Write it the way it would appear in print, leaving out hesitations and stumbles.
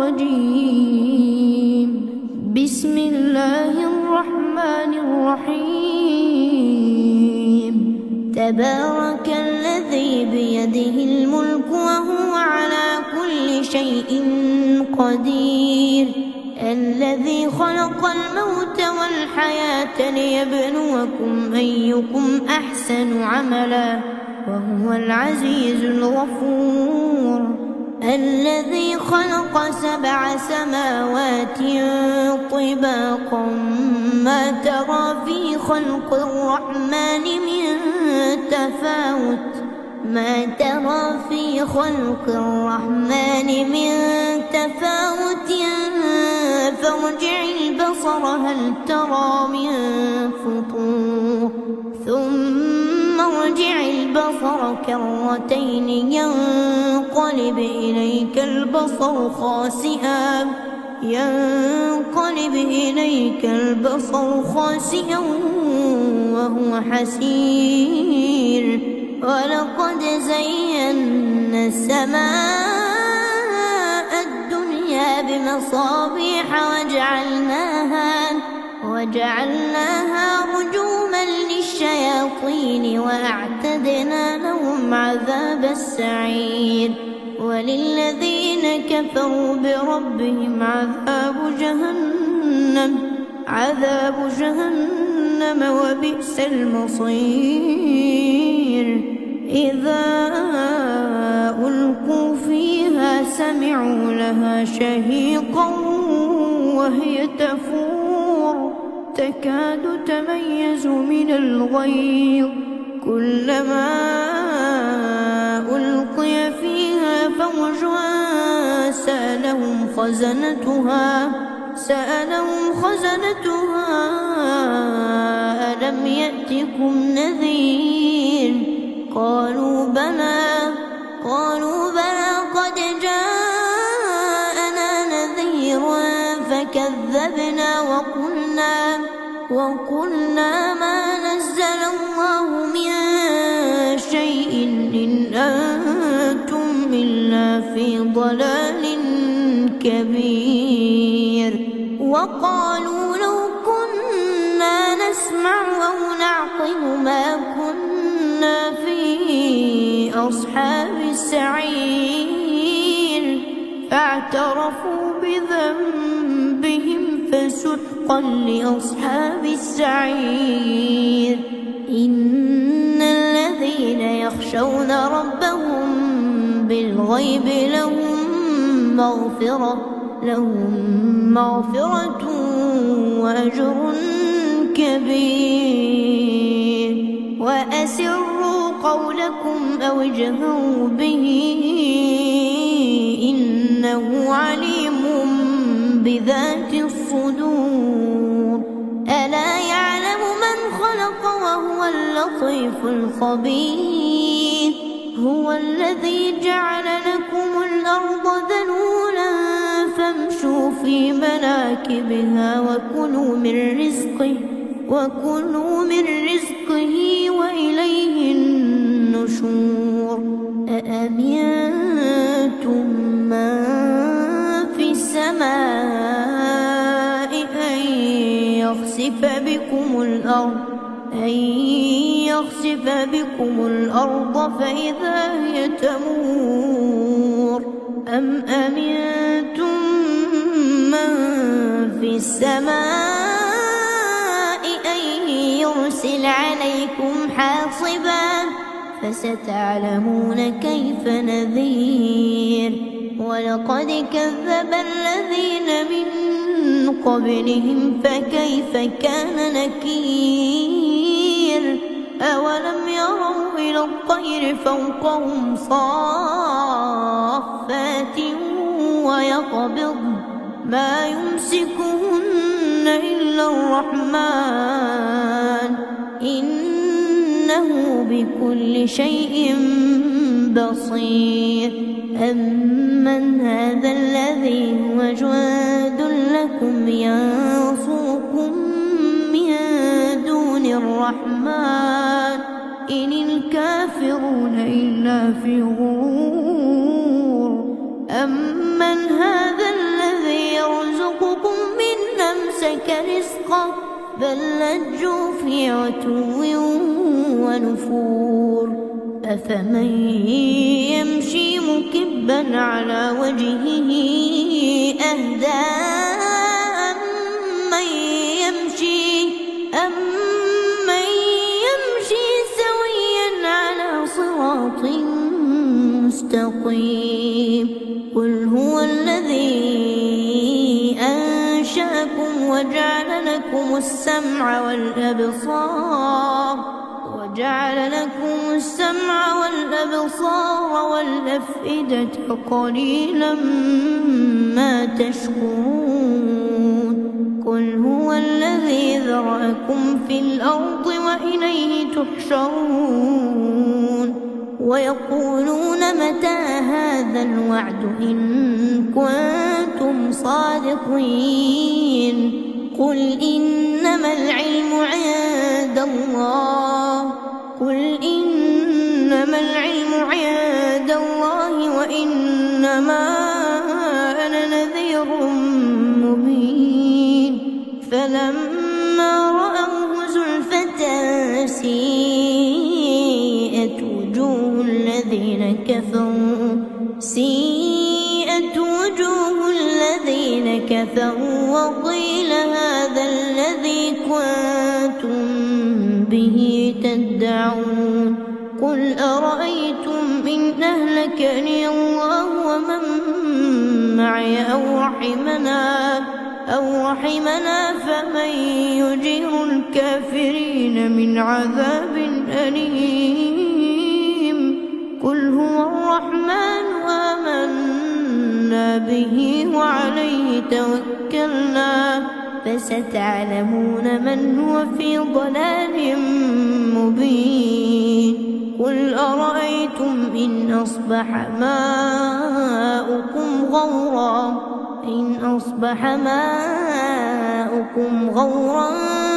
الرجيم. بسم الله الرحمن الرحيم. تبارك الذي بيده الملك وهو على كل شيء قدير. الذي خلق الموت والحياة ليبلوكم أيكم أحسن عملا وهو العزيز الغفور. الذي خلق 7 سماوات طباقا ما ترى في خلق الرحمن من تفاوت فارجع البصر هل ترى من فطور ثم ارجع البصر كرتين ينقلب إليك البصر خاسئا وهو حسير. ولقد زينا السماء الدنيا بمصابيح وجعلناها رجوما للشياطين وأعتدنا لهم عذاب السعير. وللذين كفروا بربهم عذاب جهنم وبئس المصير. إذا ألقوا فيها سمعوا لها شهيقا وهي تفور تكاد تميز من الغيظ. كلما ألقي فيها فوج سألهم خزنتها ألم يأتكم نذير؟ قالوا بلى قد جاءنا نذير فكذبنا وقلنا ما نزل الله من شيء إن أنتم إلا في ضلال كبير. وقالوا لو كنا نسمع أو نعقل ما كنا في أصحاب السعير. فاعترفوا بذنبهم فسحقا لأصحاب السعير. إن الذين يخشون ربهم بالغيب لهم مغفرة وأجر كبير. وأسروا قولكم أو اجهروا به إنه عليم بذات الصدور. ألا يعلم من خلق وهو اللطيف الخبير. هو الذي جعل لكم الأرض ذلولا فامشوا في مناكبها وكلوا من رزقه وإليه النشور. أأمنتم من في السماء أن يخسف بكم الأرض فإذا هي تمور. أم أمنتم من في السماء أن يرسل عليكم حاصبا فستعلمون كيف نذير. ولقد كذب الذين من قبلهم فكيف كان نكير. أولم يروا إلى الطير فوقهم صافات ويقبض ما يمسكهن إلا الرحمن إنه بكل شيء بصير. أمن هذا الذي هو جند لكم ينصركم من دون الرحمن إن الكافرون إلا في غرور. أمن هذا الذي لك رزقه بل لجوا في عتو ونفور أفمن يمشي مكبا على وجهه أهدى أمن يمشي سويا على صراط مستقيم قل هو الذي أنشأكم وجعل لكم السمع والأبصار والأفئدة قليلا ما تشكرون قل هو الذي ذرأكم في الأرض وإليه تحشرون ويقولون متى هذا الوعد إن كنتم صادقين قل إنما العلم عند الله وإنما أنا نذير مبين فلما رأوه زلفة سيئت وجوه الذين كفروا وقيل هذا الذي كنتم به تدعون قل أرأيتم إن أهلكني الله ومن معي أو رحمنا فمن يجير الكافرين من عذاب أليم قل هو الرحمن آمنا به وعليه توكلنا فستعلمون من هو في ضلال مبين قل أرأيتم إن أصبح ماؤكم غورا